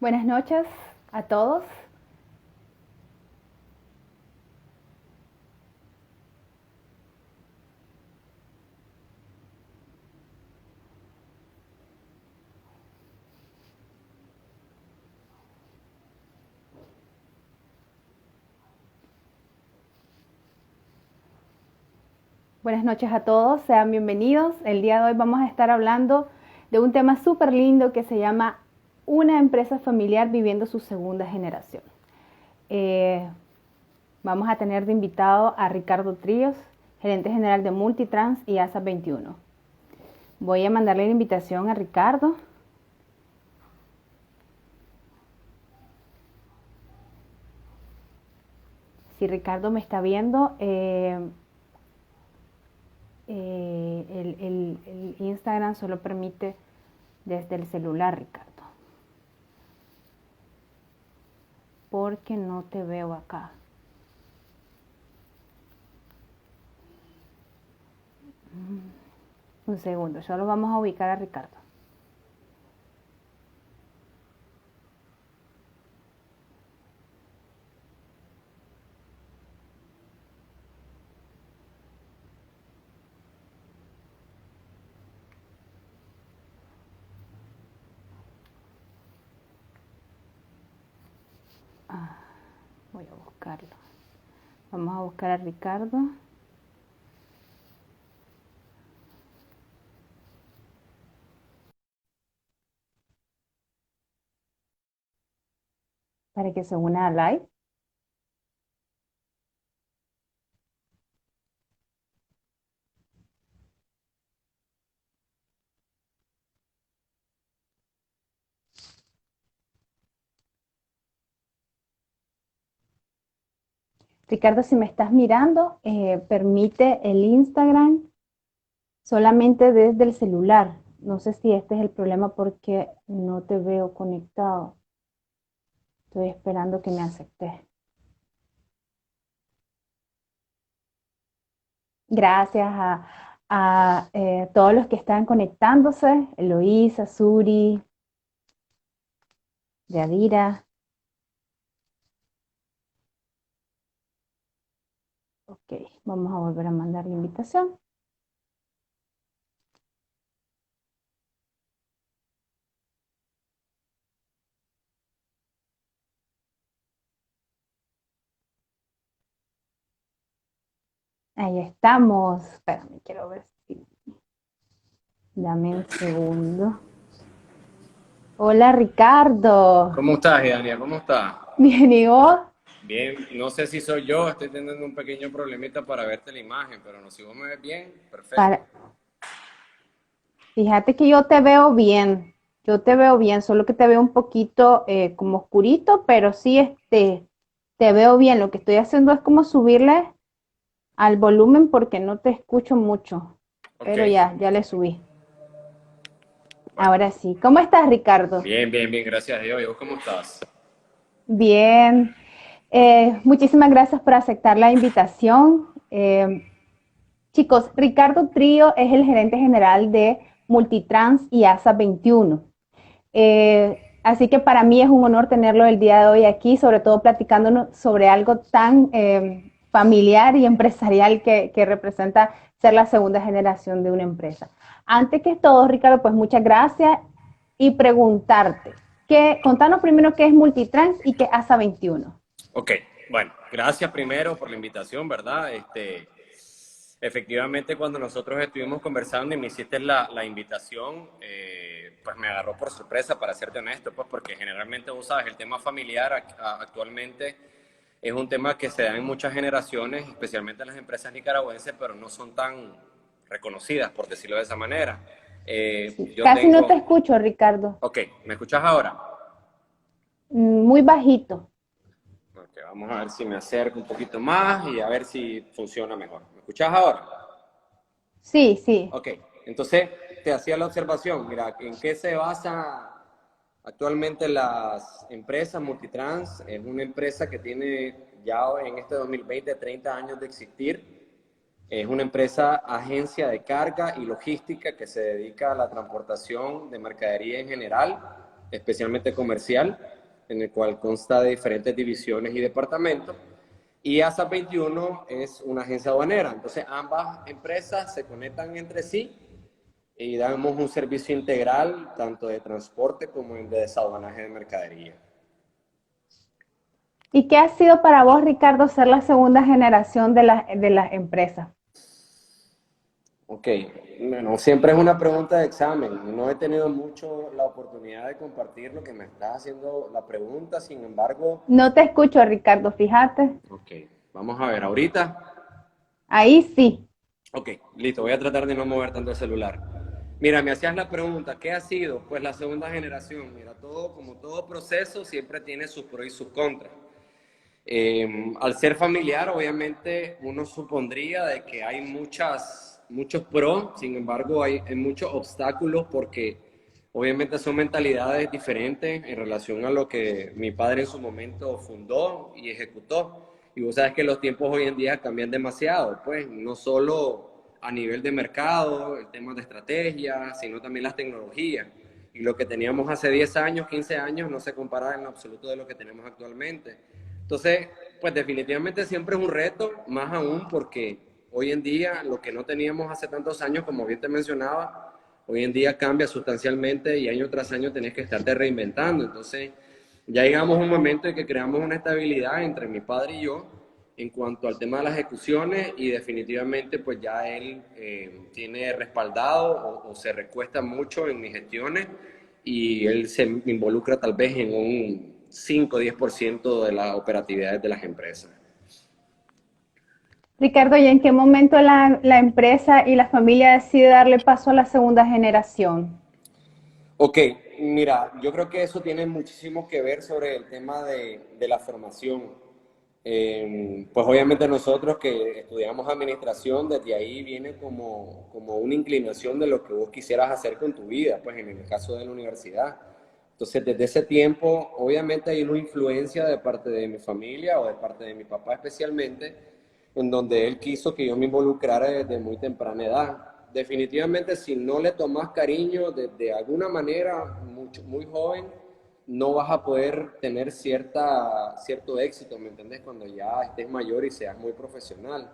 Buenas noches a todos. Buenas noches a todos, sean bienvenidos. El día de hoy vamos a estar hablando de un tema súper lindo que se llama una empresa familiar viviendo su segunda generación. Vamos a tener de invitado a Ricardo Tríos, gerente general de Multitrans y ASA 21. Voy a mandarle la invitación a Ricardo. Si Ricardo me está viendo, el Instagram solo permite desde el celular, Ricardo. Porque no te veo acá. Un segundo, solo vamos a ubicar a Ricardo. Voy a buscarlo. Vamos a buscar a Ricardo. Para que se una a live. Ricardo, si me estás mirando, permite el Instagram solamente desde el celular. No sé si este es el problema porque no te veo conectado. Estoy esperando que me aceptes. Gracias a todos los que están conectándose. Eloísa, Suri, Yadira. Ok, vamos a volver a mandar la invitación. Ahí estamos. Espérame, quiero ver si... Dame un segundo. Hola, Ricardo. ¿Cómo estás, Idania? ¿Cómo estás? Bien, ¿y vos? Bien, no sé si soy yo, estoy teniendo un pequeño problemita para verte la imagen, pero no, si vos me ves bien, perfecto. Para... Fíjate que yo te veo bien. Yo te veo bien, solo que te veo un poquito como oscurito, pero sí te veo bien. Lo que estoy haciendo es como subirle al volumen porque no te escucho mucho. Ok, Pero ya le subí. bueno, Ahora sí. ¿Cómo estás, Ricardo? bien, gracias a Dios. ¿Y vos cómo estás? Bien. Muchísimas gracias por aceptar la invitación. Chicos, Ricardo Trío es el gerente general de Multitrans y ASA 21. Así que para mí es un honor tenerlo el día de hoy aquí, sobre todo platicándonos sobre algo tan familiar y empresarial que representa ser la segunda generación de una empresa. Antes que todo, Ricardo, pues muchas gracias y preguntarte, contanos primero qué es Multitrans y qué es ASA 21. Ok, bueno, gracias primero por la invitación, ¿verdad? Efectivamente, cuando nosotros estuvimos conversando y me hiciste la invitación, pues me agarró por sorpresa, para serte honesto, pues porque generalmente, vos sabes, el tema familiar actualmente es un tema que se da en muchas generaciones, especialmente en las empresas nicaragüenses, pero no son tan reconocidas, por decirlo de esa manera. Sí, Yo casi no te tengo... escucho, Ricardo. Ok, ¿me escuchas ahora? Muy bajito. Ok, vamos a ver si me acerco un poquito más y a ver si funciona mejor. ¿Me escuchas ahora? Sí, sí. Ok, entonces te hacía la observación, mira, ¿en qué se basa actualmente las empresas Multitrans? Es una empresa que tiene ya en este 2020 30 años de existir. Es una empresa agencia de carga y logística que se dedica a la transportación de mercadería en general, especialmente comercial, en el cual consta de diferentes divisiones y departamentos. Y ASAP 21 es una agencia aduanera. Entonces, ambas empresas se conectan entre sí y damos un servicio integral, tanto de transporte como de desaduanaje de mercadería. ¿Y qué ha sido para vos, Ricardo, ser la segunda generación de las empresas? Ok, bueno, siempre es una pregunta de examen. No he tenido mucho la oportunidad de compartir lo que me está haciendo la pregunta, sin embargo, No te escucho, Ricardo, fíjate. ok, vamos a ver, ahorita, Ahí sí. ok, listo, voy a tratar de no mover tanto el celular. Mira, me hacías la pregunta, ¿qué ha sido? Pues la segunda generación. Mira, todo, como todo proceso, siempre tiene sus pros y sus contras. Al ser familiar, obviamente, uno supondría de que hay muchos pros, sin embargo, hay muchos obstáculos porque obviamente son mentalidades diferentes en relación a lo que mi padre en su momento fundó y ejecutó. Y vos sabes que los tiempos hoy en día cambian demasiado, pues no solo a nivel de mercado, el tema de estrategia, sino también las tecnologías. Y lo que teníamos hace 10 años, 15 años, no se compara en absoluto de lo que tenemos actualmente. Entonces, pues definitivamente siempre es un reto, más aún porque hoy en día lo que no teníamos hace tantos años, como bien te mencionaba, hoy en día cambia sustancialmente y año tras año tenés que estarte reinventando. Entonces, ya llegamos a un momento en que creamos una estabilidad entre mi padre y yo en cuanto al tema de las ejecuciones y definitivamente pues ya él tiene respaldado o se recuesta mucho en mis gestiones y él se involucra tal vez en un 5 o 10% de las operatividades de las empresas. Ricardo, ¿y en qué momento la empresa y la familia decide darle paso a la segunda generación? Ok, mira, yo creo que eso tiene muchísimo que ver sobre el tema de la formación. Pues obviamente nosotros que estudiamos administración, desde ahí viene como una inclinación de lo que vos quisieras hacer con tu vida, pues en el caso de la universidad. Entonces, desde ese tiempo, obviamente hay una influencia de parte de mi familia o de parte de mi papá especialmente, en donde él quiso que yo me involucrara desde muy temprana edad. Definitivamente, si no le tomas cariño de alguna manera muy joven, no vas a poder tener cierto éxito, ¿me entendés? Cuando ya estés mayor y seas muy profesional.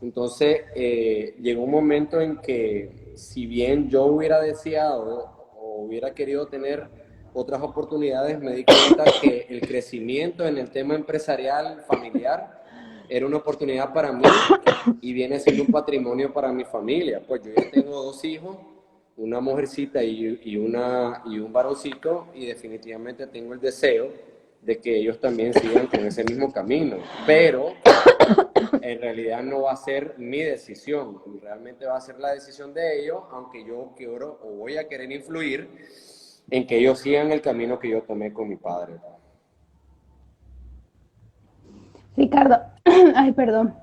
Entonces, llegó un momento en que si bien yo hubiera deseado o hubiera querido tener otras oportunidades, me di cuenta que el crecimiento en el tema empresarial familiar era una oportunidad para mí y viene siendo un patrimonio para mi familia. Pues yo ya tengo 2 hijos, una mujercita y un varoncito, y definitivamente tengo el deseo de que ellos también sigan con ese mismo camino. Pero en realidad no va a ser mi decisión, realmente va a ser la decisión de ellos, aunque yo quiero o voy a querer influir en que ellos sigan el camino que yo tomé con mi padre. Ricardo, ay, perdón,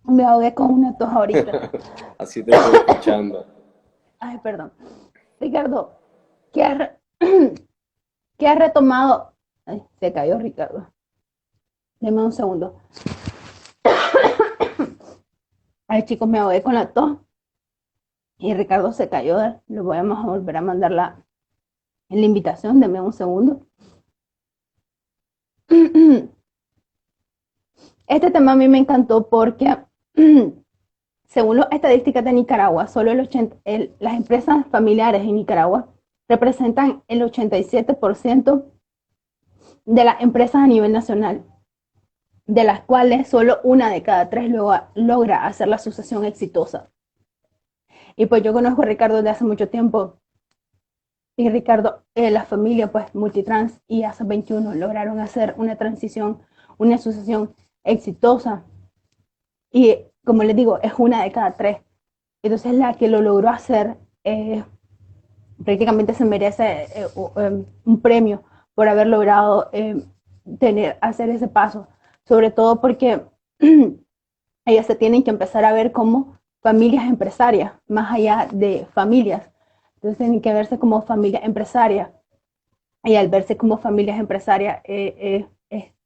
me ahogué con una tos ahorita. Así te estoy escuchando. Ay, perdón. Ricardo, ¿qué has, ¿qué has retomado? Ay, se cayó Ricardo. Deme un segundo. Ay, chicos, me ahogué con la tos y Ricardo se cayó. Le voy a volver a mandar la invitación. Deme un segundo. Este tema a mí me encantó porque, según las estadísticas de Nicaragua, solo las empresas familiares en Nicaragua representan el 87% de las empresas a nivel nacional, de las cuales solo una de cada tres logra hacer la sucesión exitosa. Y pues yo conozco a Ricardo desde hace mucho tiempo. Y Ricardo, la familia pues Multitrans y ASA 21 lograron hacer una transición, una sucesión exitosa. Y como les digo, es una de cada tres. Entonces la que lo logró hacer prácticamente se merece un premio por haber logrado hacer ese paso. Sobre todo porque ellas se tienen que empezar a ver como familias empresarias, más allá de familias. Entonces tienen que verse como familia empresaria. Y al verse como familias empresarias es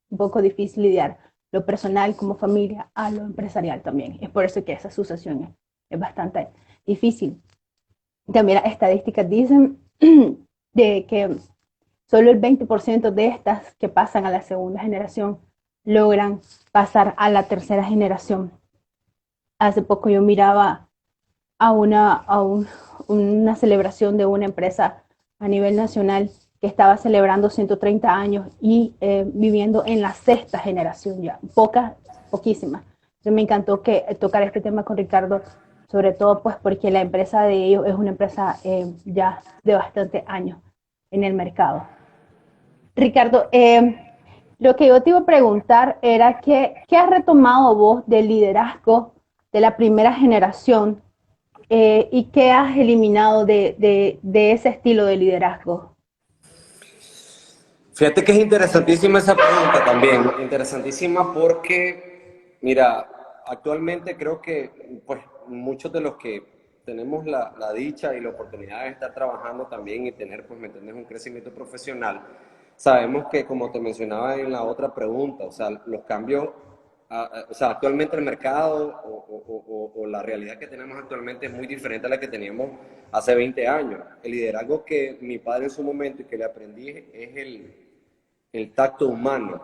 un poco difícil lidiar lo personal como familia a lo empresarial también. Es por eso que esa sucesión es bastante difícil. También las estadísticas dicen de que solo el 20% de estas que pasan a la segunda generación logran pasar a la tercera generación. Hace poco yo miraba una celebración de una empresa a nivel nacional que estaba celebrando 130 años y viviendo en la sexta generación ya, poquísimas. Entonces me encantó tocar este tema con Ricardo, sobre todo pues porque la empresa de ellos es una empresa ya de bastante años en el mercado. Ricardo, lo que yo te iba a preguntar era ¿qué has retomado vos del liderazgo de la primera generación y qué has eliminado de ese estilo de liderazgo? Fíjate que es interesantísima esa pregunta también, interesantísima porque, mira, actualmente creo que pues muchos de los que tenemos la dicha y la oportunidad de estar trabajando también y tener, pues, ¿me entiendes?, un crecimiento profesional, sabemos que, como te mencionaba en la otra pregunta, o sea, los cambios, o sea, actualmente el mercado o la realidad que tenemos actualmente es muy diferente a la que teníamos hace 20 años. El liderazgo que mi padre en su momento y que le aprendí es el tacto humano.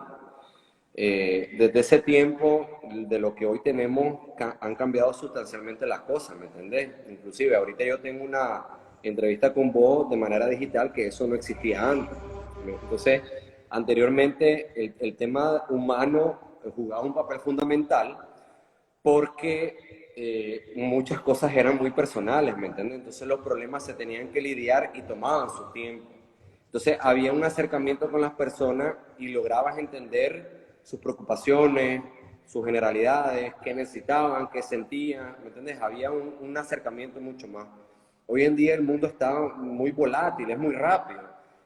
Desde ese tiempo, de lo que hoy tenemos, han cambiado sustancialmente las cosas, ¿me entendés? Inclusive, ahorita yo tengo una entrevista con vos de manera digital, que eso no existía antes. Entonces, anteriormente, el tema humano jugaba un papel fundamental porque muchas cosas eran muy personales, ¿me entiendes? Entonces los problemas se tenían que lidiar y tomaban su tiempo. Entonces había un acercamiento con las personas y lograbas entender sus preocupaciones, sus generalidades, qué necesitaban, qué sentían, ¿me entiendes? Había un acercamiento mucho más. Hoy en día el mundo está muy volátil, es muy rápido.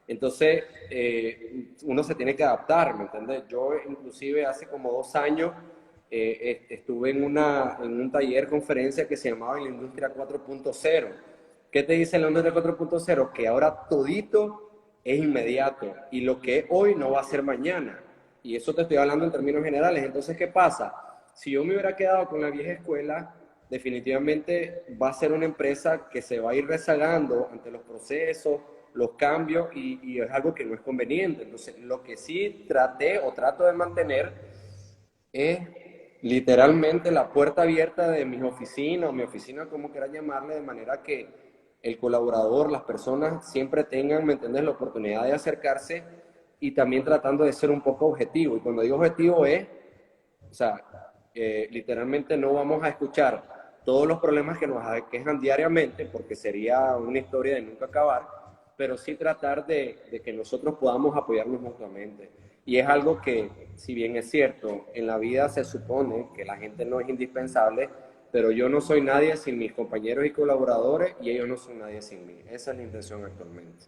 Entonces uno se tiene que adaptar, ¿me entiendes? Yo inclusive hace como 2 años estuve en un taller conferencia que se llamaba La Industria 4.0. ¿Qué te dice la Industria 4.0? Que ahora todito es inmediato y lo que es hoy no va a ser mañana. Y eso te estoy hablando en términos generales. Entonces, ¿qué pasa? Si yo me hubiera quedado con la vieja escuela, definitivamente va a ser una empresa que se va a ir rezagando ante los procesos, los cambios y es algo que no es conveniente. Entonces, lo que sí traté o trato de mantener es literalmente la puerta abierta de mis oficinas o mi oficina, como quieras llamarle, de manera que el colaborador, las personas siempre tengan, ¿me entiendes?, la oportunidad de acercarse y también tratando de ser un poco objetivo. Y cuando digo objetivo es, o sea, literalmente no vamos a escuchar todos los problemas que nos aquejan diariamente, porque sería una historia de nunca acabar, pero sí tratar de que nosotros podamos apoyarnos mutuamente. Y es algo que, si bien es cierto, en la vida se supone que la gente no es indispensable, pero yo no soy nadie sin mis compañeros y colaboradores y ellos no son nadie sin mí. Esa es la intención actualmente.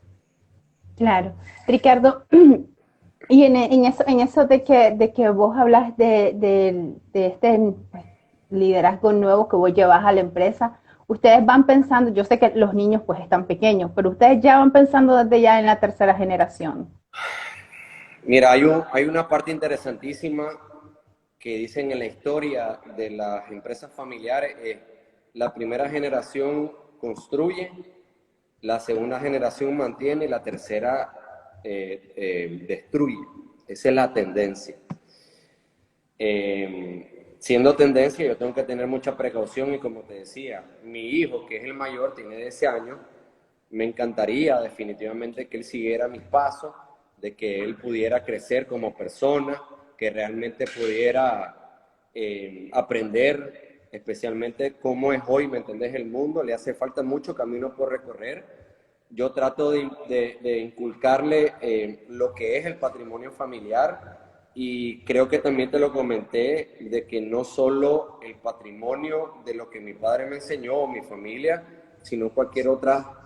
Claro. Ricardo, y en eso de que vos hablas de este pues, liderazgo nuevo que vos llevas a la empresa, ustedes van pensando, yo sé que los niños pues están pequeños, pero ustedes ya van pensando desde ya en la tercera generación. Mira, hay una parte interesantísima que dicen en la historia de las empresas familiares es la primera generación construye, la segunda generación mantiene y la tercera destruye. Esa es la tendencia. Siendo tendencia, yo tengo que tener mucha precaución y como te decía, mi hijo, que es el mayor, tiene 10 años, me encantaría definitivamente que él siguiera mis pasos, de que él pudiera crecer como persona, que realmente pudiera aprender, especialmente cómo es hoy, ¿me entendés? El mundo, le hace falta mucho camino por recorrer. Yo trato de inculcarle lo que es el patrimonio familiar y creo que también te lo comenté, de que no solo el patrimonio de lo que mi padre me enseñó o mi familia, sino cualquier otra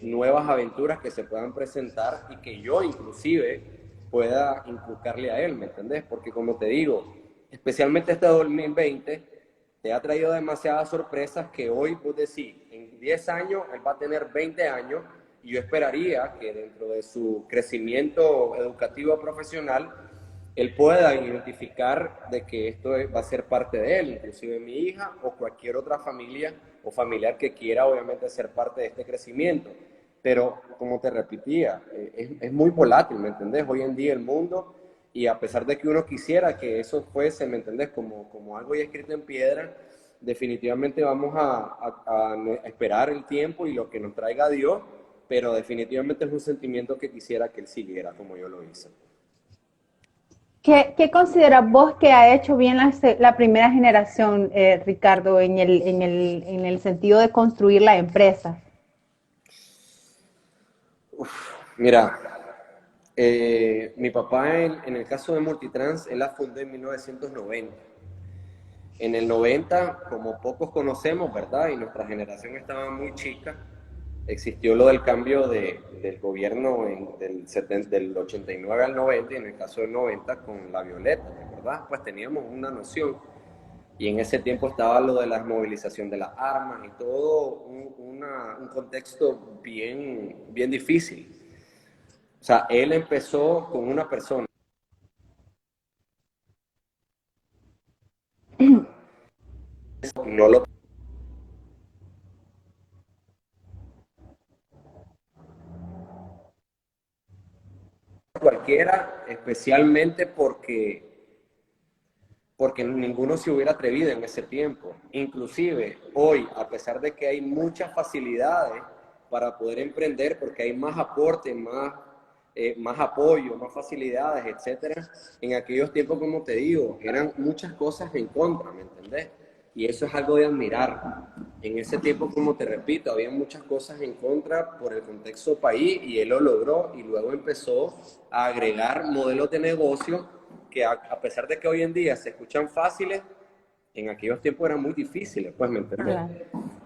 nuevas aventuras que se puedan presentar y que yo inclusive pueda inculcarle a él, ¿me entendés? Porque como te digo, especialmente este 2020, te ha traído demasiadas sorpresas que hoy vos decís, en 10 años él va a tener 20 años y yo esperaría que dentro de su crecimiento educativo profesional él pueda identificar de que esto va a ser parte de él, inclusive mi hija o cualquier otra familia o familiar que quiera obviamente ser parte de este crecimiento. pero como te repetía, es muy volátil, ¿me entendés? Hoy en día el mundo, y a pesar de que uno quisiera que eso fuese, ¿me entendés? Como algo ya escrito en piedra, definitivamente vamos a esperar el tiempo y lo que nos traiga Dios, pero definitivamente es un sentimiento que quisiera que Él siguiera como yo lo hice. ¿Qué consideras vos que ha hecho bien la primera generación, Ricardo, en el sentido de construir la empresa? Mira, mi papá en el caso de Multitrans, él la fundó en 1990. En el 90, como pocos conocemos, ¿verdad? Y nuestra generación estaba muy chica, existió lo del cambio del gobierno del 89 al 90, y en el caso del 90 con la Violeta, ¿verdad? Pues teníamos una noción. Y en ese tiempo estaba lo de la movilización de las armas y todo un contexto bien difícil. O sea, él empezó con una persona. No lo cualquiera, especialmente porque ninguno se hubiera atrevido en ese tiempo. Inclusive hoy, a pesar de que hay muchas facilidades para poder emprender, porque hay más aporte, más apoyo, más facilidades, etcétera, en aquellos tiempos, como te digo, eran muchas cosas en contra, ¿me entendés? Y eso es algo de admirar. En ese tiempo, como te repito, había muchas cosas en contra por el contexto país y él lo logró y luego empezó a agregar modelos de negocio que a pesar de que hoy en día se escuchan fáciles, en aquellos tiempos eran muy difíciles, pues, ¿me entendés? Claro.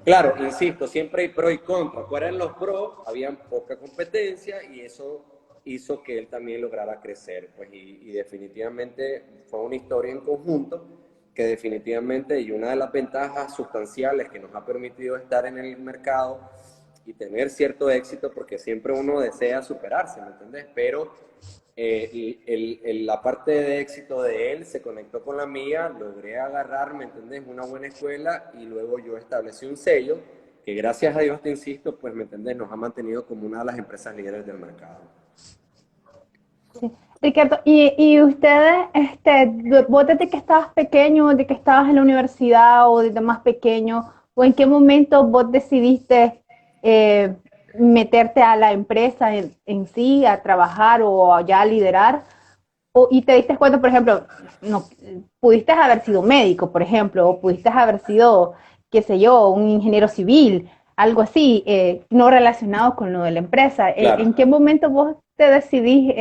Claro, insisto, siempre hay pro y contra. ¿Cuáles eran los pros? Habían poca competencia y eso hizo que él también lograra crecer, pues, y definitivamente fue una historia en conjunto que definitivamente, y una de las ventajas sustanciales que nos ha permitido estar en el mercado y tener cierto éxito, porque siempre uno desea superarse, ¿me entendés? Pero la parte de éxito de él se conectó con la mía, logré agarrar, ¿me entendés?, una buena escuela y luego yo establecí un sello que gracias a Dios, te insisto, pues, ¿me entendés?, nos ha mantenido como una de las empresas líderes del mercado. Sí. Ricardo, y ustedes, vos desde que estabas pequeño, desde que estabas en la universidad o desde más pequeño, o en qué momento vos decidiste eh, meterte a la empresa en sí, a trabajar o ya a liderar? Y te diste cuenta, por ejemplo, no, pudiste haber sido médico, por ejemplo, o pudiste haber sido, qué sé yo, un ingeniero civil, algo así, no relacionado con lo de la empresa. ¿En Claro. qué momento vos te decidís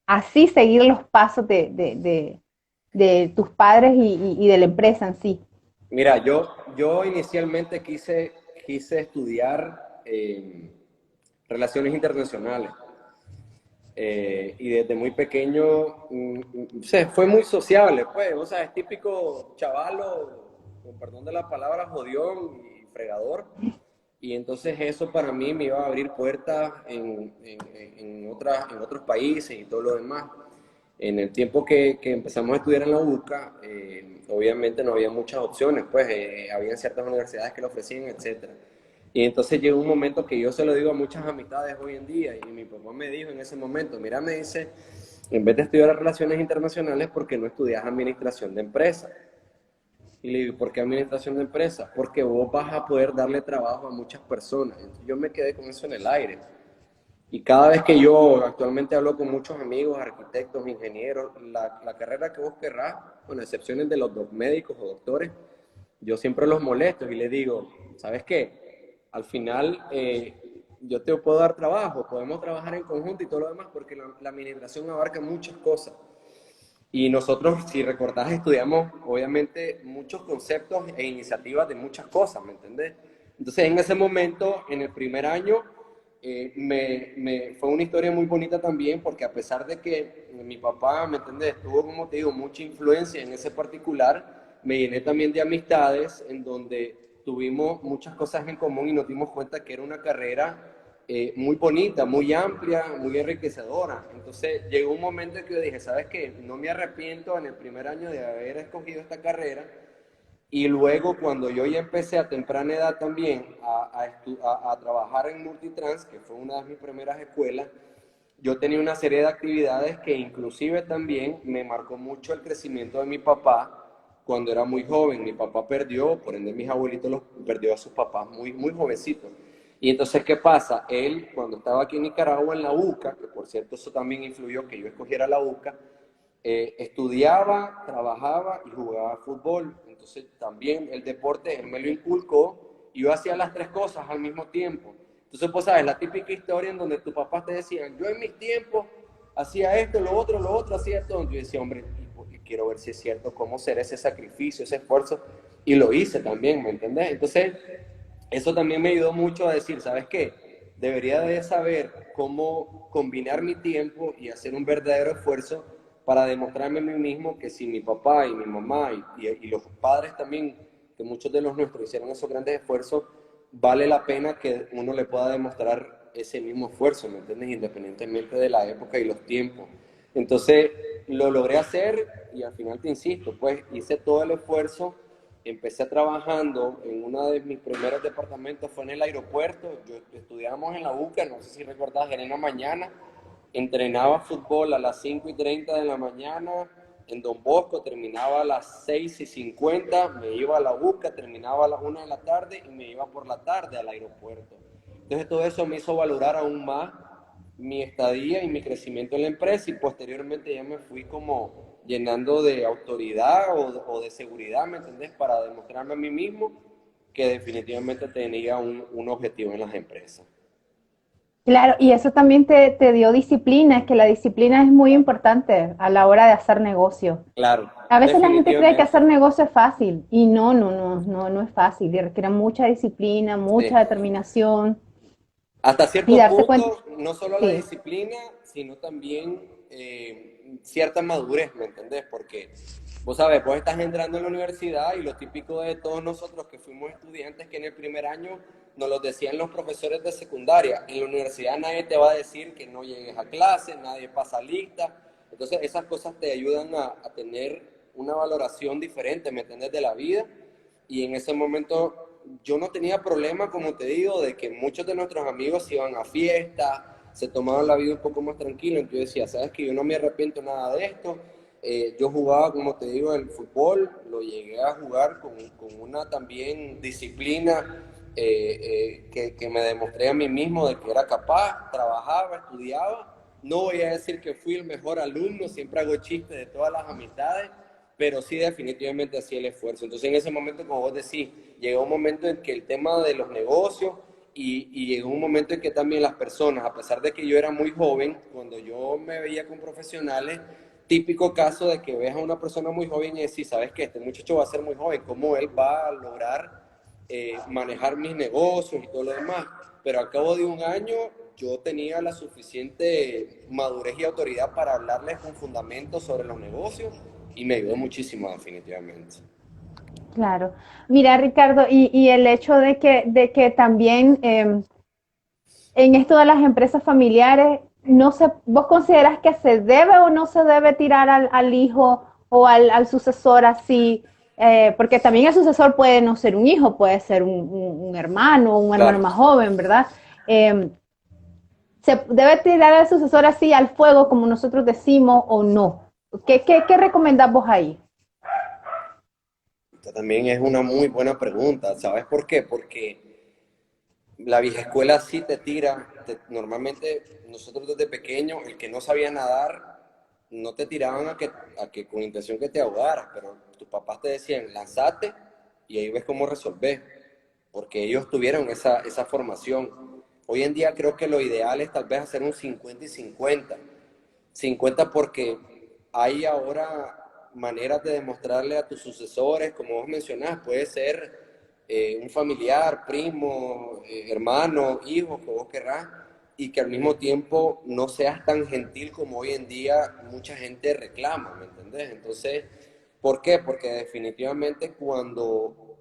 así seguir los pasos de tus padres y de la empresa en sí? Mira, yo inicialmente quise estudiar relaciones internacionales. Y desde muy pequeño fue muy sociable, pues, o sea, es típico chavalo, con perdón de la palabra, jodión y fregador. Y entonces eso para mí me iba a abrir puertas en otros países y todo lo demás. En el tiempo que empezamos a estudiar en la UCA, obviamente no había muchas opciones, pues había ciertas universidades que lo ofrecían, etcétera. Y entonces llegó un momento que yo se lo digo a muchas amistades hoy en día, y mi papá me dijo en ese momento, mira, me dice, en vez de estudiar relaciones internacionales, ¿por qué no estudias administración de empresas? Y le digo, ¿por qué administración de empresas? Porque vos vas a poder darle trabajo a muchas personas. Entonces yo me quedé con eso en el aire. Y cada vez que yo actualmente hablo con muchos amigos, arquitectos, ingenieros, la carrera que vos querrás, con excepciones de los médicos o doctores, yo siempre los molesto y les digo, ¿sabes qué? Al final yo te puedo dar trabajo, podemos trabajar en conjunto y todo lo demás, porque la administración abarca muchas cosas. Y nosotros, si recordás, estudiamos obviamente muchos conceptos e iniciativas de muchas cosas, ¿me entendés? Entonces, en ese momento, en el primer año, fue una historia muy bonita también, porque a pesar de que mi papá, ¿me entendés?, tuvo, como te digo, mucha influencia en ese particular, me llené también de amistades en donde tuvimos muchas cosas en común y nos dimos cuenta que era una carrera muy bonita, muy amplia, muy enriquecedora. Entonces llegó un momento en que yo dije, ¿sabes qué? No me arrepiento en el primer año de haber escogido esta carrera, Y luego cuando yo ya empecé a temprana edad también a trabajar en Multitrans, que fue una de mis primeras escuelas, yo tenía una serie de actividades que inclusive también me marcó mucho el crecimiento de mi papá cuando era muy joven. Mi papá perdió, por ende mis abuelitos los perdió a sus papás muy jovencitos. Y entonces, ¿qué pasa? Él, cuando estaba aquí en Nicaragua, en la UCA, que por cierto eso también influyó que yo escogiera la UCA, estudiaba, trabajaba y jugaba fútbol. Entonces también el deporte él me lo inculcó y yo hacía las tres cosas al mismo tiempo. Entonces, pues sabes, la típica historia en donde tus papás te decían, yo en mis tiempos hacía esto, lo otro, hacía todo. Yo decía, hombre, y quiero ver si es cierto cómo será ese sacrificio, ese esfuerzo. Y lo hice también, ¿me entendés? Entonces, eso también me ayudó mucho a decir, ¿sabes qué? Debería de saber cómo combinar mi tiempo y hacer un verdadero esfuerzo para demostrarme a mí mismo que si mi papá y mi mamá y los padres también, que muchos de los nuestros hicieron esos grandes esfuerzos, vale la pena que uno le pueda demostrar ese mismo esfuerzo, ¿me entiendes? Independientemente de la época y los tiempos. Entonces, lo logré hacer y al final te insisto, pues hice todo el esfuerzo. Empecé trabajando en uno de mis primeros departamentos, fue en el aeropuerto. Yo estudiábamos en la UCA, no sé si recordás, era en la mañana. Entrenaba fútbol a las 5:30 de la mañana en Don Bosco, terminaba a las 6:50, me iba a la UCA, terminaba a las 1 de la tarde y me iba por la tarde al aeropuerto. Entonces todo eso me hizo valorar aún más mi estadía y mi crecimiento en la empresa y posteriormente ya me fui como llenando de autoridad o de seguridad, ¿me entendés? Para demostrarme a mí mismo que definitivamente tenía un objetivo en las empresas. Claro, y eso también te dio disciplina, que la disciplina es muy importante a la hora de hacer negocio. Claro, A veces la gente cree que definitivamente. hacer negocio es fácil y no es fácil, y requiere mucha disciplina, Sí. mucha determinación Hasta y cierto darse cuenta. punto, no solo la Sí, disciplina, sino también cierta madurez, ¿me entendés? Porque vos sabés, vos estás entrando en la universidad y lo típico de todos nosotros que fuimos estudiantes que en el primer año nos lo decían los profesores de secundaria. En la universidad nadie te va a decir que no llegues a clase, nadie pasa lista. Entonces esas cosas te ayudan a tener una valoración diferente, ¿me entendés? De la vida. Y en ese momento yo no tenía problema, como te digo, de que muchos de nuestros amigos iban a fiestas, se tomaban la vida un poco más tranquilo. Entonces yo decía, sabes que yo no me arrepiento nada de esto. Yo jugaba, como te digo, el fútbol, lo llegué a jugar con una también disciplina que me demostré a mí mismo de que era capaz, trabajaba, estudiaba. No voy a decir que fui el mejor alumno, siempre hago chistes de todas las amistades, pero sí definitivamente hacía el esfuerzo. Entonces en ese momento, como vos decís, llegó un momento en que el tema de los negocios y llegó un momento en que también las personas, a pesar de que yo era muy joven, cuando yo me veía con profesionales, típico caso de que ves a una persona muy joven y decís, sabes que este muchacho va a ser muy joven, ¿cómo él va a lograr manejar mis negocios y todo lo demás? Pero al cabo de un año yo tenía la suficiente madurez y autoridad para hablarles con fundamentos sobre los negocios y me ayudó muchísimo definitivamente. claro. Mira, Ricardo, y el hecho de que también en esto de las empresas familiares, no se, ¿vos consideras que se debe o no se debe tirar al hijo o al sucesor así? Porque también el sucesor puede no ser un hijo, puede ser un hermano Claro. más joven, ¿verdad? Eh, ¿Se debe tirar al sucesor así al fuego, como nosotros decimos, o no? ¿Qué recomendás vos ahí? Esta también es una muy buena pregunta. ¿Sabes por qué? Porque la vieja escuela sí te tira. Normalmente nosotros desde pequeño, el que no sabía nadar, no te tiraban a que con intención que te ahogaras, pero tus papás te decían, lanzate y ahí ves cómo resolver, porque ellos tuvieron esa formación. Hoy en día creo que lo ideal es tal vez hacer un 50 y 50. 50 porque hay ahora maneras de demostrarle a tus sucesores, como vos mencionás, puede ser un familiar, primo, hermano, hijo, que vos querrás, y que al mismo tiempo no seas tan gentil como hoy en día mucha gente reclama, ¿me entendés? Entonces, ¿por qué? Porque definitivamente cuando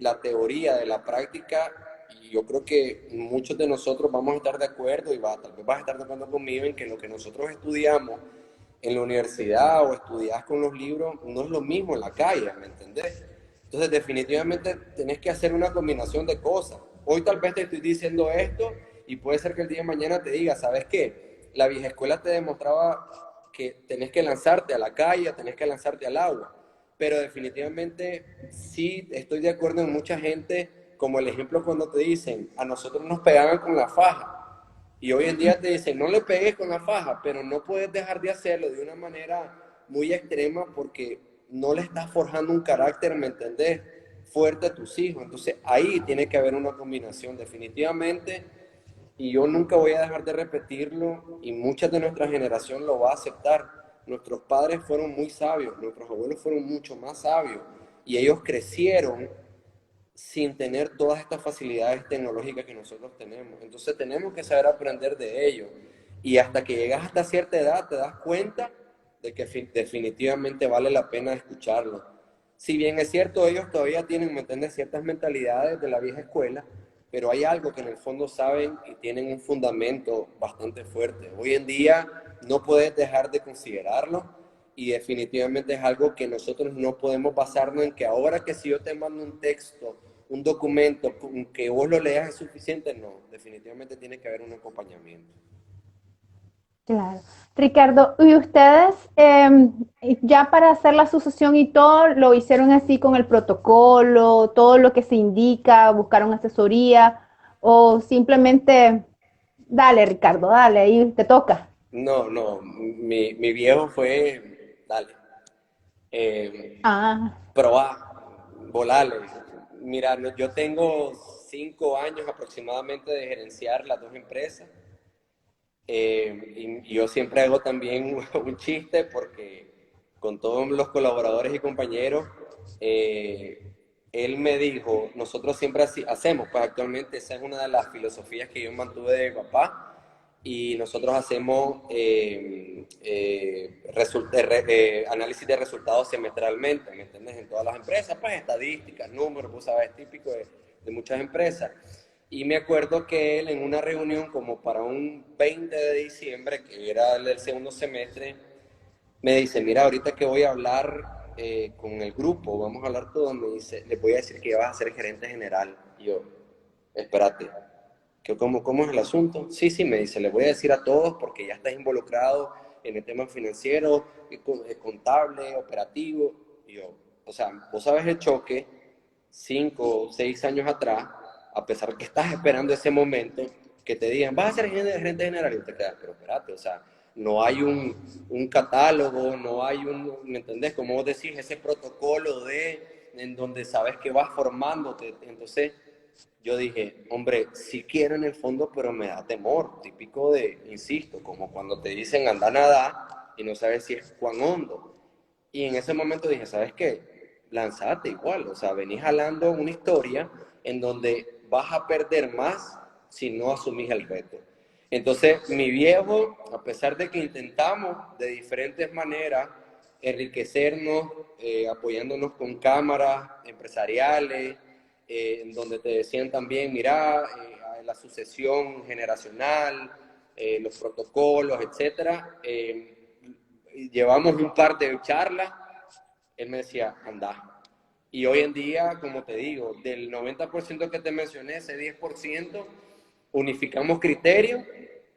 la teoría de la práctica, y yo creo que muchos de nosotros vamos a estar de acuerdo y tal vez vas a estar de acuerdo conmigo en que lo que nosotros estudiamos en la universidad o estudias con los libros no es lo mismo en la calle, ¿me entendés? Entonces, definitivamente tenés que hacer una combinación de cosas. Hoy tal vez te estoy diciendo esto y puede ser que el día de mañana te diga, ¿sabes qué? La vieja escuela te demostraba que tenés que lanzarte a la calle, tenés que lanzarte al agua. Pero definitivamente sí estoy de acuerdo en mucha gente, como el ejemplo cuando te dicen, a nosotros nos pegaban con la faja. Y hoy en día te dicen, no le pegues con la faja, pero no puedes dejar de hacerlo de una manera muy extrema porque no le estás forjando un carácter, ¿me entendés? Fuerte a tus hijos. Entonces ahí tiene que haber una combinación definitivamente y yo nunca voy a dejar de repetirlo y mucha de nuestra generación lo va a aceptar. Nuestros padres fueron muy sabios, nuestros abuelos fueron mucho más sabios y ellos crecieron sin tener todas estas facilidades tecnológicas que nosotros tenemos. Entonces tenemos que saber aprender de ellos. Y hasta que llegas hasta cierta edad te das cuenta de que definitivamente vale la pena escucharlo. Si bien es cierto, ellos todavía tienen, ¿me entiendes?, ciertas mentalidades de la vieja escuela, pero hay algo que en el fondo saben y tienen un fundamento bastante fuerte. Hoy en día no puedes dejar de considerarlo y definitivamente es algo que nosotros no podemos basarnos en que ahora que si yo te mando un texto, un documento, que vos lo leas es suficiente, no, definitivamente tiene que haber un acompañamiento. Claro. Ricardo, ¿y ustedes ya para hacer la sucesión y todo lo hicieron así con el protocolo, todo lo que se indica, buscaron asesoría o simplemente, dale Ricardo, dale, ahí te toca? No, no, mi viejo fue, dale, Ah, probá, volale. Mira, yo tengo 5 años aproximadamente de gerenciar las dos empresas. Y yo siempre hago también un chiste porque con todos los colaboradores y compañeros, él me dijo, nosotros siempre así hacemos, pues actualmente esa es una de las filosofías que yo mantuve de mi papá y nosotros hacemos análisis de resultados semestralmente, ¿me entiendes? En todas las empresas, pues estadísticas, números, vos sabes, típico de muchas empresas. Y me acuerdo que él en una reunión como para un 20 de diciembre, que era el del segundo semestre, me dice, mira, ahorita que voy a hablar con el grupo, vamos a hablar todo, me dice, les voy a decir que ya vas a ser gerente general. Y yo, espérate, ¿cómo es el asunto? Sí, sí, me dice, les voy a decir a todos porque ya estás involucrado en el tema financiero, contable, operativo. Y yo, o sea, vos sabes el choque 5 o 6 años atrás, a pesar que estás esperando ese momento, que te digan, vas a ser gerente general, y te quedas, pero espérate, o sea, no hay un catálogo, no hay ¿me entendés? Como vos decís, ese protocolo en donde sabes que vas formándote. Entonces, yo dije, hombre, sí quiero en el fondo, pero me da temor, típico de, insisto, como cuando te dicen anda a nadar y no sabes si es cuán hondo. Y en ese momento dije, ¿sabes qué? Lanzate igual, o sea, venís jalando una historia en donde vas a perder más si no asumís el reto. Entonces, mi viejo, a pesar de que intentamos de diferentes maneras enriquecernos, apoyándonos con cámaras empresariales, en donde te decían también, mira, la sucesión generacional, los protocolos, etcétera, llevamos un par de charlas, él me decía, anda. Y hoy en día, como te digo, del 90% que te mencioné, ese 10%, unificamos criterios,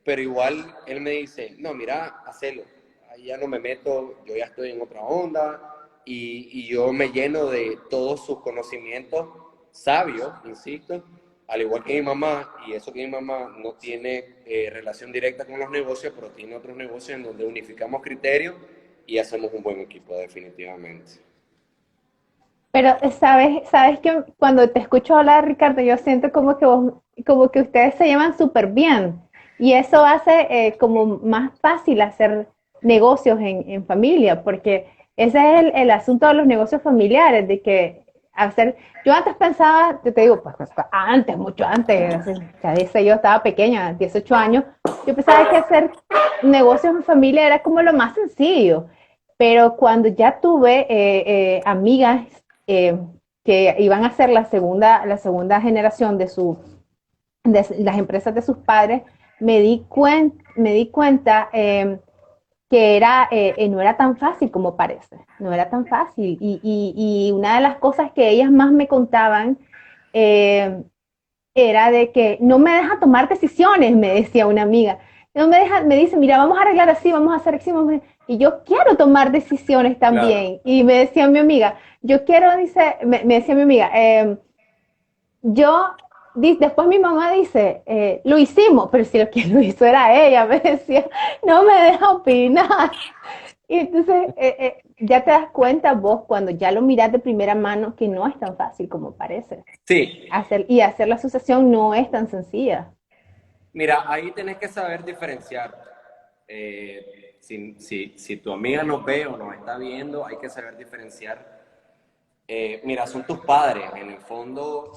pero igual él me dice, no, mira, hacelo. Ahí ya no me meto, yo ya estoy en otra onda y yo me lleno de todos sus conocimientos sabios, insisto, al igual que mi mamá, y eso que mi mamá no tiene relación directa con los negocios, pero tiene otros negocios en donde unificamos criterios y hacemos un buen equipo definitivamente. pero sabes que cuando te escucho hablar, Ricardo, yo siento como que como que ustedes se llevan súper bien y eso hace como más fácil hacer negocios en familia, porque ese es el asunto de los negocios familiares, de que hacer, yo antes pensaba, te digo, pues antes, mucho antes, ya dice yo estaba pequeña, 18 años, yo pensaba que hacer negocios en familia era como lo más sencillo, pero cuando ya tuve amigas eh, que iban a ser la segunda generación de las empresas de sus padres, me di cuenta que era, no era tan fácil como parece, no era tan fácil. Y una de las cosas que ellas más me contaban eh, era de que no me deja tomar decisiones, me decía una amiga. No me deja, me dice, mira, vamos a arreglar así, vamos a hacer así, y yo quiero tomar decisiones Claro, también. Y me decía mi amiga, yo quiero, dice, me decía mi amiga, yo, después mi mamá dice, lo hicimos, pero si lo que lo hizo era ella, me decía, no me deja opinar. Y entonces ya te das cuenta vos cuando ya lo miras de primera mano que no es tan fácil como parece. sí, Hacer la asociación no es tan sencilla. mira, ahí tenés que saber diferenciar. Si tu amiga nos ve o nos está viendo, hay que saber diferenciar. Mira, son tus padres, en el fondo,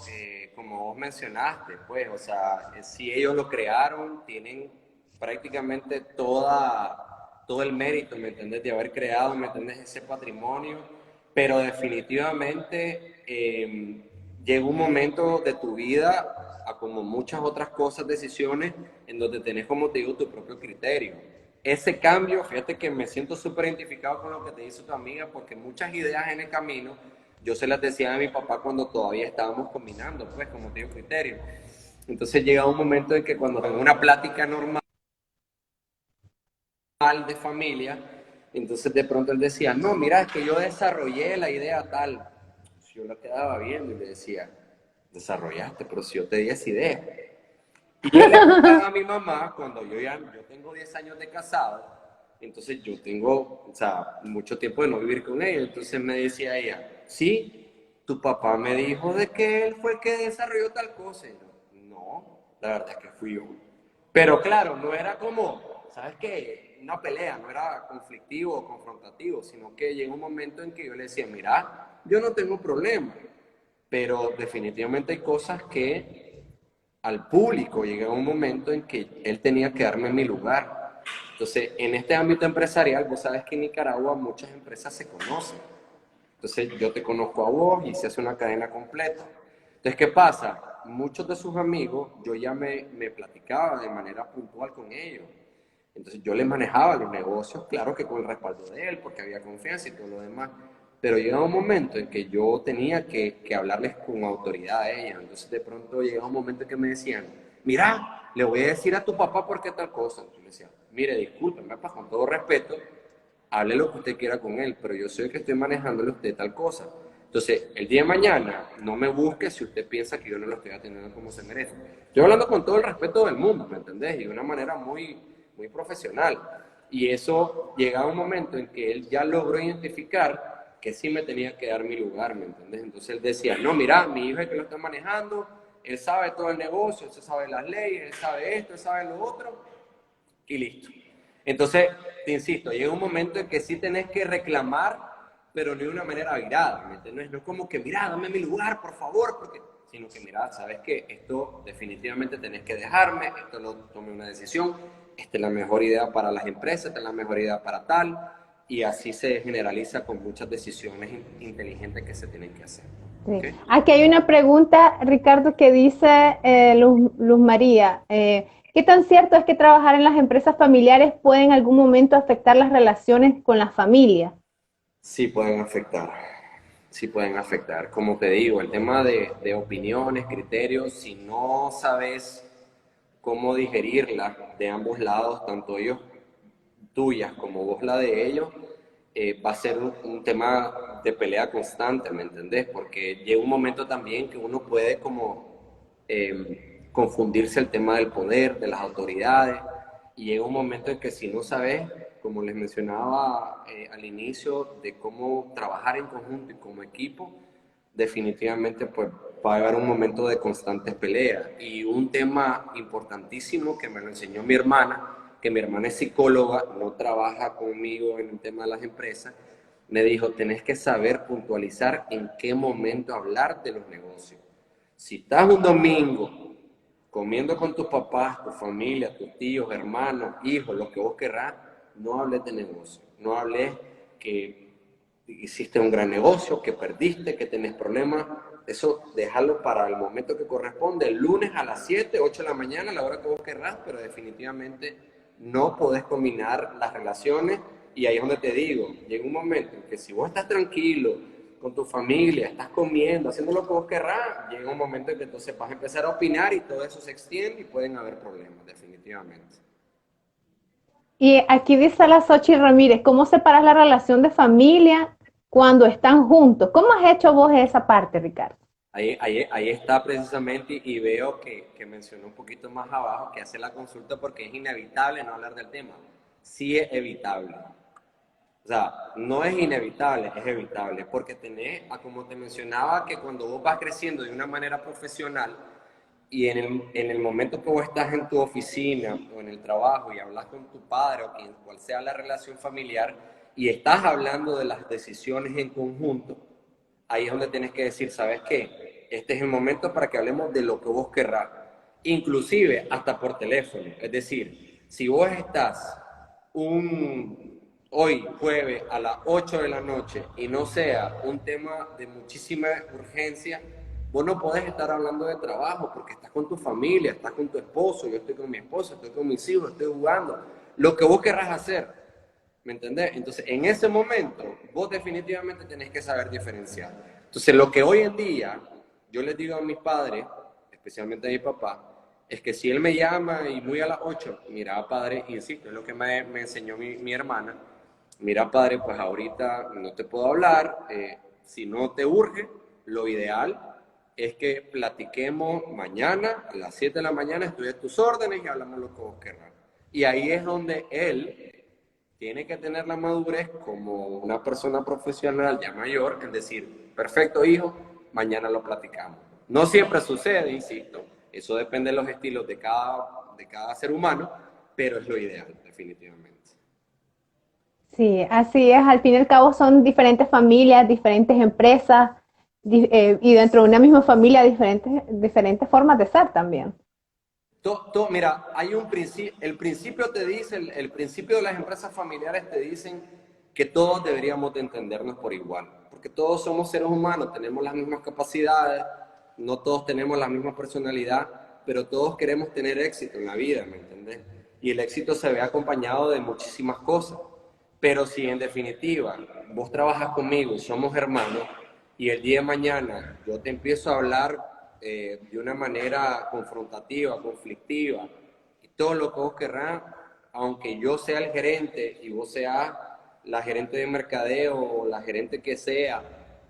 como vos mencionaste, pues, o sea, si ellos lo crearon, tienen prácticamente todo el mérito, ¿me entendés? De haber creado, ¿me entendés? Ese patrimonio, pero definitivamente llega un momento de tu vida, a como muchas otras cosas, decisiones, en donde tenés, como te digo, tu propio criterio. Ese cambio, fíjate que me siento súper identificado con lo que te dice tu amiga, porque muchas ideas en el camino yo se las decía a mi papá cuando todavía estábamos combinando, pues, como te digo, criterio. Entonces llega un momento en que cuando en una plática normal de familia, entonces de pronto él decía, no, mira, es que yo desarrollé la idea tal. Yo la quedaba viendo y le decía, desarrollaste, pero si yo te di esa idea. Y yo le contaba a mi mamá, cuando yo tengo 10 años de casado, entonces yo tengo, o sea, mucho tiempo de no vivir con ella, entonces me decía ella, sí, tu papá me dijo de que él fue el que desarrolló tal cosa. Y yo, no, la verdad es que fui yo. Pero claro, no era como, ¿sabes qué? Una pelea, no era conflictivo o confrontativo, sino que llegó un momento en que yo le decía, mira, yo no tengo problema, pero definitivamente hay cosas que al público llega un momento en que él tenía que darme mi lugar. Entonces, en este ámbito empresarial, vos sabes que en Nicaragua muchas empresas se conocen. Entonces, yo te conozco a vos y se hace una cadena completa. Entonces, ¿qué pasa? Muchos de sus amigos, yo ya me platicaba de manera puntual con ellos. Entonces yo le manejaba los negocios, claro que con el respaldo de él, porque había confianza y todo lo demás. Pero llegaba un momento en que yo tenía que hablarles con autoridad a ella. Entonces de pronto llegaba un momento en que me decían, mira, le voy a decir a tu papá por qué tal cosa. Entonces me decía, mire, discúlpeme, papá, con todo respeto, hable lo que usted quiera con él, pero yo soy el que estoy manejándole a usted tal cosa. Entonces, el día de mañana, no me busque si usted piensa que yo no lo estoy atendiendo como se merece. Estoy hablando con todo el respeto del mundo, ¿me entendés? Y de una manera muy profesional. Y eso llegaba un momento en que él ya logró identificar que sí me tenía que dar mi lugar, ¿me entendés? Entonces él decía, no, mira, mi hijo es el que lo está manejando, él sabe todo el negocio, él sabe las leyes, él sabe esto, él sabe lo otro, y listo. Entonces, te insisto, llega un momento en que sí tenés que reclamar, pero no de una manera virada, ¿me entiendes? No es como que, mira, dame mi lugar, por favor, porque, sino que, mira, sabes que esto definitivamente tenés que dejarme, esto lo tomé una decisión, esta es la mejor idea para las empresas, esta es la mejor idea para tal, y así se generaliza con muchas decisiones inteligentes que se tienen que hacer. Sí. ¿Okay? Aquí hay una pregunta, Ricardo, que dice Luz María. ¿Qué tan cierto es que trabajar en las empresas familiares puede en algún momento afectar las relaciones con la familia? Sí pueden afectar, sí pueden afectar. Como te digo, el tema de opiniones, criterios, si no sabes cómo digerirla de ambos lados, tanto ellos tuyas como vos la de ellos, va a ser un tema de pelea constante, ¿me entendés? Porque llega un momento también que uno puede como confundirse el tema del poder, de las autoridades, y llega un momento en que si no sabes, como les mencionaba al inicio, de cómo trabajar en conjunto y como equipo, definitivamente pues va a haber un momento de constantes peleas. Y un tema importantísimo que me lo enseñó mi hermana, que mi hermana es psicóloga, no trabaja conmigo en el tema de las empresas, me dijo, tenés que saber puntualizar en qué momento hablar de los negocios. Si estás un domingo comiendo con tus papás, tu familia, tus tíos, hermanos, hijos, lo que vos querrás, no hables de negocio, no hables que hiciste un gran negocio, que perdiste, que tenés problemas, eso déjalo para el momento que corresponde, el lunes a las 7, 8 de la mañana, a la hora que vos querrás, pero definitivamente no podés combinar las relaciones y ahí es donde te digo, llega un momento en que si vos estás tranquilo con tu familia, estás comiendo, haciendo lo que vos querrás, llega un momento en que entonces vas a empezar a opinar y todo eso se extiende y pueden haber problemas, definitivamente. Y aquí dice la Xochitl Ramírez, ¿cómo separas la relación de familia cuando están juntos? ¿Cómo has hecho vos esa parte, Ricardo? Ahí está precisamente y veo que mencionó un poquito más abajo que hace la consulta porque es inevitable no hablar del tema. Sí es evitable. O sea, no es inevitable, es evitable, porque tenés, como te mencionaba, que cuando vos vas creciendo de una manera profesional y en el momento que vos estás en tu oficina o en el trabajo y hablas con tu padre o quien cual sea la relación familiar y estás hablando de las decisiones en conjunto, ahí es donde tienes que decir, ¿sabes qué? Este es el momento para que hablemos de lo que vos querrás, inclusive hasta por teléfono. Es decir, si vos estás hoy jueves a las 8 de la noche y no sea un tema de muchísima urgencia, vos no podés estar hablando de trabajo porque estás con tu familia, estás con tu esposo, yo estoy con mi esposa, estoy con mis hijos, estoy jugando, lo que vos querrás hacer. ¿Me entendés? Entonces, en ese momento, vos definitivamente tenés que saber diferenciar. Entonces, lo que hoy en día yo les digo a mis padres, especialmente a mi papá, es que si él me llama y muy a las 8, mira, padre, insisto, es lo que me enseñó mi hermana, mira, padre, pues ahorita no te puedo hablar, si no te urge, lo ideal es que platiquemos mañana a las 7 de la mañana, estoy a tus órdenes y hablamos lo que vos querrás. Y ahí es donde él tiene que tener la madurez como una persona profesional ya mayor, en decir, perfecto hijo, mañana lo platicamos. No siempre sucede, insisto, eso depende de los estilos de cada ser humano, pero es lo ideal, definitivamente. Sí, así es. Al fin y al cabo son diferentes familias, diferentes empresas y dentro de una misma familia diferentes formas de ser también. Mira, hay un principio, el principio te dice, el principio de las empresas familiares te dicen que todos deberíamos de entendernos por igual, porque todos somos seres humanos, tenemos las mismas capacidades, no todos tenemos la misma personalidad, pero todos queremos tener éxito en la vida, ¿me entendés? Y el éxito se ve acompañado de muchísimas cosas, pero si en definitiva vos trabajas conmigo y somos hermanos, y el día de mañana yo te empiezo a hablar de una manera confrontativa, conflictiva, y todo lo que vos querrás, aunque yo sea el gerente y vos seas la gerente de mercadeo o la gerente que sea,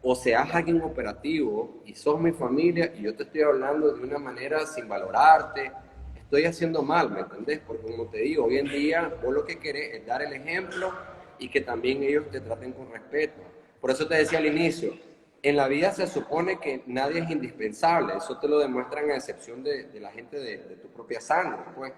o seas alguien operativo y sos mi familia y yo te estoy hablando de una manera sin valorarte, estoy haciendo mal, ¿me entendés? Porque como te digo, hoy en día vos lo que querés es dar el ejemplo y que también ellos te traten con respeto. Por eso te decía al inicio, en la vida se supone que nadie es indispensable, eso te lo demuestran a excepción de la gente de tu propia sangre, pues.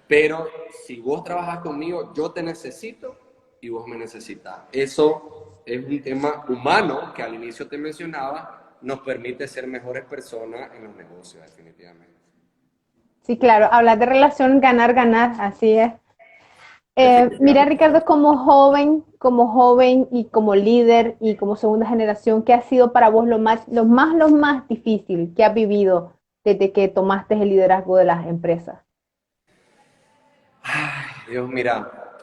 Pero si vos trabajas conmigo, yo te necesito y vos me necesitas. Eso es un tema humano que al inicio te mencionaba, nos permite ser mejores personas en los negocios, definitivamente. Sí, claro, hablar de relación ganar, ganar, así es. Mira, Definitivamente. Ricardo, como joven y como líder y como segunda generación, ¿qué ha sido para vos lo más difícil que has vivido desde que tomaste el liderazgo de las empresas? Ay, Dios, mira,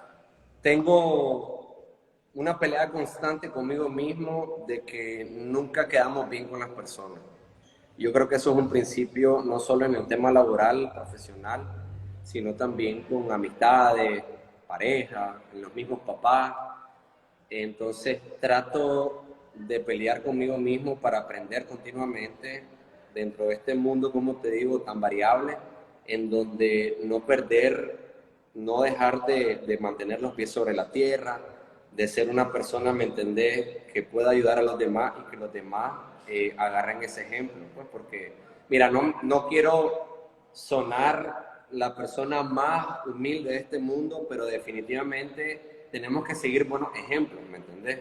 tengo una pelea constante conmigo mismo de que nunca quedamos bien con las personas. Yo creo que eso es un principio no solo en el tema laboral, profesional, sino también con amistades, pareja, en los mismos papás. Entonces trato de pelear conmigo mismo para aprender continuamente dentro de este mundo, como te digo, tan variable, en donde no perder, no dejar de mantener los pies sobre la tierra, de ser una persona, ¿me entendés?, que pueda ayudar a los demás y que los demás agarren ese ejemplo, pues porque, mira, no quiero sonar la persona más humilde de este mundo, pero definitivamente tenemos que seguir buenos ejemplos, ¿me entendés?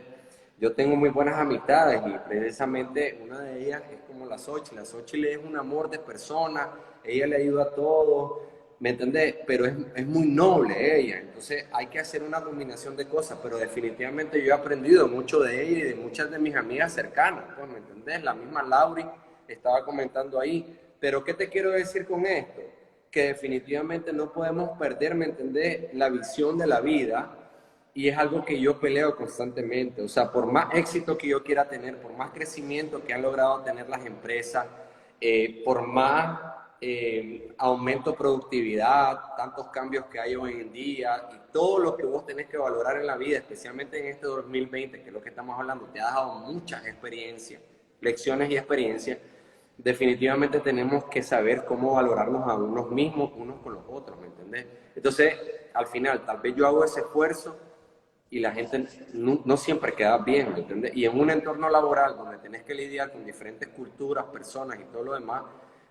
Yo tengo muy buenas amistades y precisamente una de ellas es como la Xochitl. La Xochitl es un amor de persona, ella le ayuda a todos, ¿me entendés? Pero es muy noble ella, entonces hay que hacer una combinación de cosas, pero definitivamente yo he aprendido mucho de ella y de muchas de mis amigas cercanas, pues, ¿me entendés? La misma Lauri estaba comentando ahí, pero ¿qué te quiero decir con esto? que definitivamente no podemos perder, ¿me entendés?, la visión de la vida, y es algo que yo peleo constantemente. O sea, por más éxito que yo quiera tener, por más crecimiento que han logrado tener las empresas, por más aumento de productividad, tantos cambios que hay hoy en día y todo lo que vos tenés que valorar en la vida, especialmente en este 2020, que es lo que estamos hablando, te ha dado muchas experiencias, lecciones y experiencias. Definitivamente tenemos que saber cómo valorarnos a unos mismos, unos con los otros, ¿me entendés? Entonces, al final, tal vez yo hago ese esfuerzo y la gente no siempre queda bien, ¿me entiendes? Y en un entorno laboral donde tenés que lidiar con diferentes culturas, personas y todo lo demás,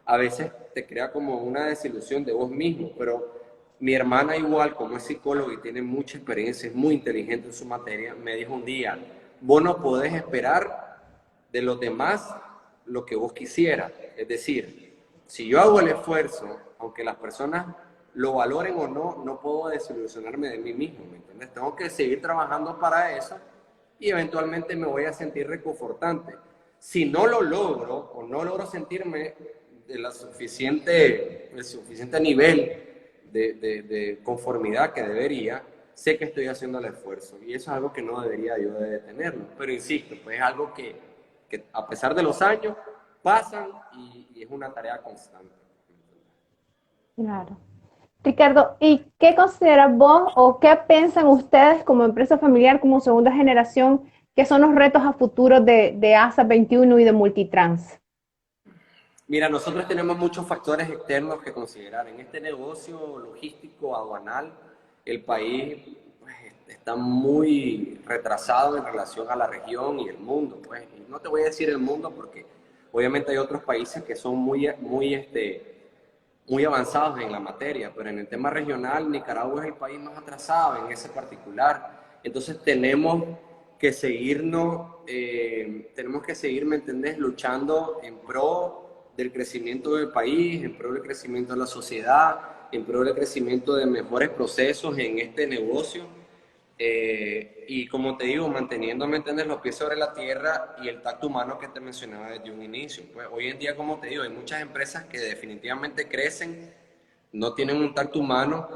a veces te crea como una desilusión de vos mismo. Pero mi hermana, igual, como es psicóloga y tiene mucha experiencia, es muy inteligente en su materia, me dijo un día: vos no podés esperar de los demás lo que vos quisieras. Es decir, si yo hago el esfuerzo, aunque las personas lo valoren o no, no puedo desilusionarme de mí mismo, ¿me entiendes? Tengo que seguir trabajando para eso y eventualmente me voy a sentir reconfortante. Si no lo logro o no logro sentirme de el suficiente nivel de conformidad que debería, sé que estoy haciendo el esfuerzo y eso es algo que no debería yo de detenerlo. Pero insisto, pues es algo que a pesar de los años pasan y es una tarea constante. Claro. Ricardo, ¿y qué consideras vos o qué piensan ustedes como empresa familiar, como segunda generación, que son los retos a futuro de ASA 21 y de Multitrans? Mira, nosotros tenemos muchos factores externos que considerar. En este negocio logístico aduanal, el país pues, está muy retrasado en relación a la región y el mundo. Pues. Y no te voy a decir el mundo porque obviamente hay otros países que son muy avanzados en la materia, pero en el tema regional, Nicaragua es el país más atrasado en ese particular. Entonces tenemos que tenemos que seguir, ¿me entendés?, luchando en pro del crecimiento del país, en pro del crecimiento de la sociedad, en pro del crecimiento de mejores procesos en este negocio. Y como te digo, manteniendo, ¿me entiendes?, los pies sobre la tierra y el tacto humano que te mencionaba desde un inicio. Pues hoy en día, como te digo, hay muchas empresas que definitivamente crecen, no tienen un tacto humano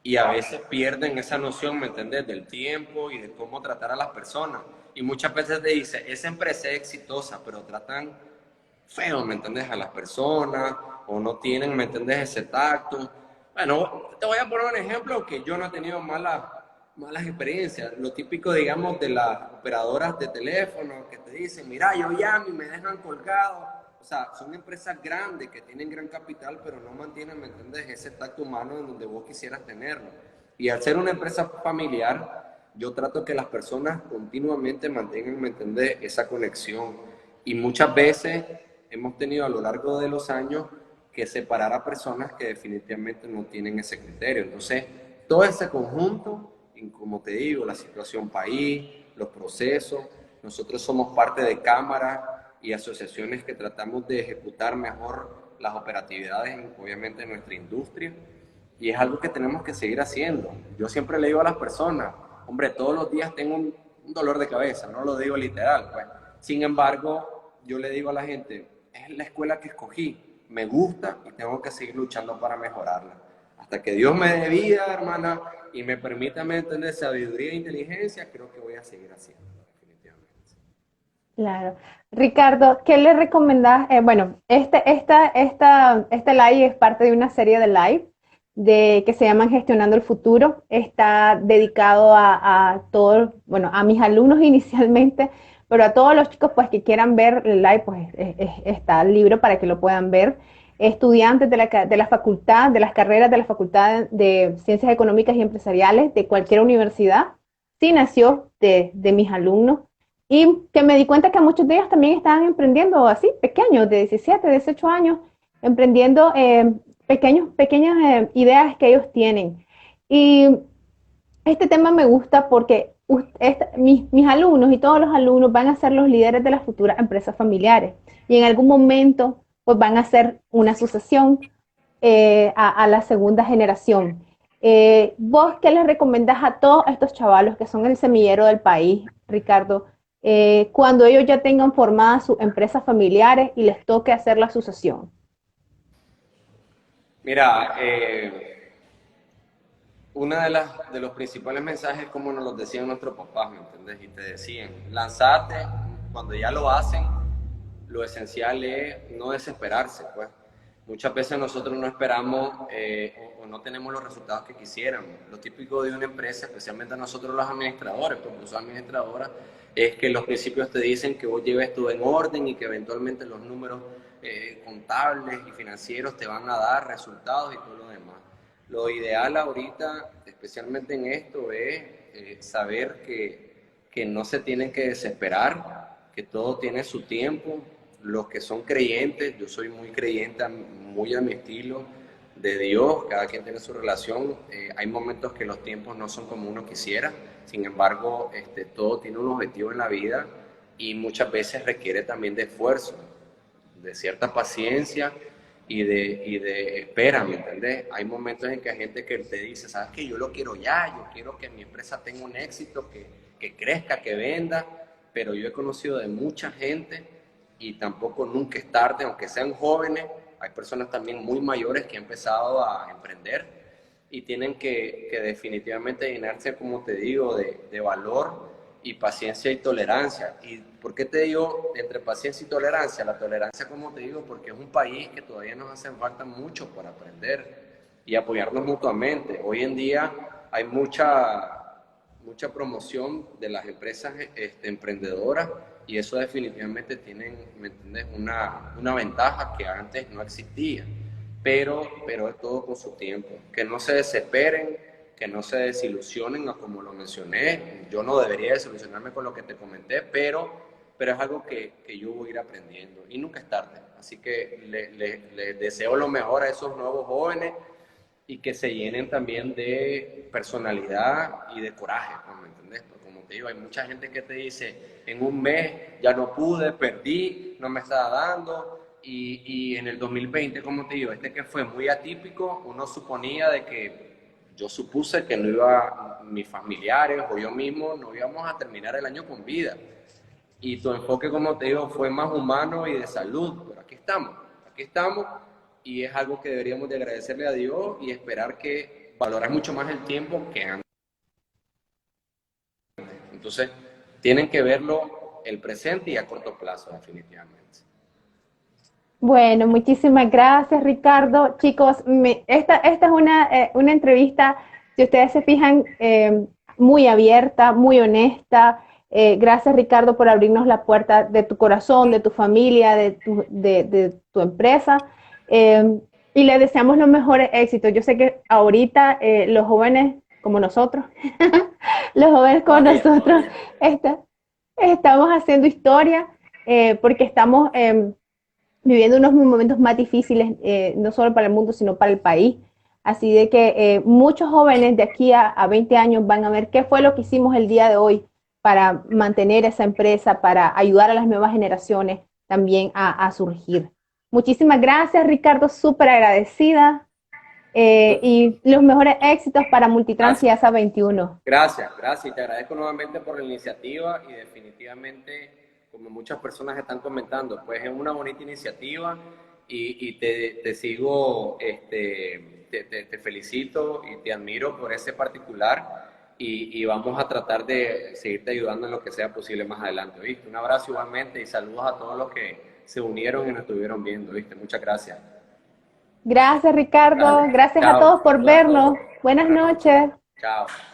y a veces pierden esa noción, ¿me entiendes?, del tiempo y de cómo tratar a las personas. Y muchas veces te dice, esa empresa es exitosa, pero tratan feo, ¿me entiendes?, a las personas, o no tienen, ¿me entiendes?, ese tacto. Bueno, te voy a poner un ejemplo que yo no he tenido malas experiencias. Lo típico, digamos, de las operadoras de teléfono que te dicen, mira, yo llamo y me dejan colgado. O sea, son empresas grandes que tienen gran capital, pero no mantienen, ¿me entiendes?, ese tacto humano en donde vos quisieras tenerlo. Y al ser una empresa familiar, yo trato que las personas continuamente mantengan, ¿me entiendes?, esa conexión. Y muchas veces hemos tenido a lo largo de los años que separar a personas que definitivamente no tienen ese criterio. Entonces, todo ese conjunto, como te digo, la situación país, los procesos, nosotros somos parte de cámaras y asociaciones que tratamos de ejecutar mejor las operatividades, obviamente, en nuestra industria, y es algo que tenemos que seguir haciendo. Yo siempre le digo a las personas, hombre, todos los días tengo un dolor de cabeza, no lo digo literal, pues. Sin embargo, yo le digo a la gente, es la escuela que escogí, me gusta y tengo que seguir luchando para mejorarla. Hasta que Dios me dé vida, hermana, y me permita entender sabiduría e inteligencia, creo que voy a seguir haciendo, definitivamente. Claro. Ricardo, ¿qué le recomendás? Bueno, este live es parte de una serie de live que se llaman Gestionando el Futuro. Está dedicado a todos, bueno, a mis alumnos inicialmente, pero a todos los chicos pues que quieran ver el live, pues está el libro para que lo puedan ver. Estudiantes de la facultad, de las carreras de la Facultad de Ciencias Económicas y Empresariales de cualquier universidad, sí nació de mis alumnos. Y que me di cuenta que muchos de ellos también estaban emprendiendo así, pequeños, de 17, 18 años, emprendiendo pequeñas ideas que ellos tienen. Y este tema me gusta porque mis alumnos y todos los alumnos van a ser los líderes de las futuras empresas familiares. Y en algún momento, pues van a ser una sucesión a la segunda generación. ¿Vos qué les recomendás a todos estos chavalos que son el semillero del país, Ricardo, cuando ellos ya tengan formadas sus empresas familiares y les toque hacer la sucesión? Mira, una de los principales mensajes, como nos lo decían nuestros papás, ¿me entendés? Y te decían, lanzate, cuando ya lo hacen, lo esencial es no desesperarse, pues. Muchas veces nosotros no esperamos o no tenemos los resultados que quisiéramos. Lo típico de una empresa, especialmente a nosotros los administradores, porque yo soy administradora, es que los principios te dicen que vos lleves todo en orden y que eventualmente los números contables y financieros te van a dar resultados y todo lo demás. Lo ideal ahorita, especialmente en esto, es saber que no se tienen que desesperar, que todo tiene su tiempo. Los que son creyentes, yo soy muy creyente, muy a mi estilo, de Dios, cada quien tiene su relación. Hay momentos que los tiempos no son como uno quisiera, sin embargo, todo tiene un objetivo en la vida y muchas veces requiere también de esfuerzo, de cierta paciencia y de espera, ¿me entendés? Hay momentos en que hay gente que te dice, ¿sabes qué? Yo lo quiero ya, yo quiero que mi empresa tenga un éxito, que crezca, que venda, pero yo he conocido de mucha gente y tampoco nunca es tarde, aunque sean jóvenes, hay personas también muy mayores que han empezado a emprender y tienen que definitivamente llenarse, como te digo, de valor y paciencia y tolerancia. ¿Y por qué te digo entre paciencia y tolerancia? La tolerancia, como te digo, porque es un país que todavía nos hacen falta mucho para aprender y apoyarnos mutuamente. Hoy en día hay mucha promoción de las empresas emprendedoras y eso definitivamente tienen, ¿me entiendes? Una ventaja que antes no existía, pero es todo con su tiempo. Que no se desesperen, que no se desilusionen, como lo mencioné. Yo no debería desilusionarme con lo que te comenté, pero es algo que yo voy a ir aprendiendo y nunca es tarde. Así que les deseo lo mejor a esos nuevos jóvenes y que se llenen también de personalidad y de coraje, ¿me entendés? Porque como te digo, hay mucha gente que te dice, en un mes ya no pude, perdí, no me estaba dando, y en el 2020, como te digo, que fue muy atípico, uno suponía de que, yo supuse que no iba, mis familiares o yo mismo no íbamos a terminar el año con vida. Y tu enfoque, como te digo, fue más humano y de salud, pero aquí estamos y es algo que deberíamos de agradecerle a Dios y esperar que valorar mucho más el tiempo que antes. Entonces, tienen que verlo el presente y a corto plazo, definitivamente. Bueno, muchísimas gracias, Ricardo. Chicos, esta es una entrevista, si ustedes se fijan, muy abierta, muy honesta. Gracias, Ricardo, por abrirnos la puerta de tu corazón, de tu familia, de tu empresa. Y le deseamos los mejores éxitos. Yo sé que ahorita los jóvenes como nosotros, los jóvenes como nosotros, estamos haciendo historia porque estamos viviendo unos momentos más difíciles, no solo para el mundo, sino para el país. Así de que muchos jóvenes de aquí a 20 años van a ver qué fue lo que hicimos el día de hoy para mantener esa empresa, para ayudar a las nuevas generaciones también a surgir. Muchísimas gracias, Ricardo, súper agradecida. Y los mejores éxitos para Multitrans y ASA 21. Gracias. Y te agradezco nuevamente por la iniciativa y definitivamente, como muchas personas están comentando, pues es una bonita iniciativa y te sigo, te felicito y te admiro por ese particular y vamos a tratar de seguirte ayudando en lo que sea posible más adelante, ¿viste? Un abrazo igualmente y saludos a todos los que se unieron y nos estuvieron viendo, ¿viste? Muchas gracias. Gracias, Ricardo. Dale. Gracias a Chao. todos por Saludos a vernos. todos. Buenas Buenas noches. noches. Chao.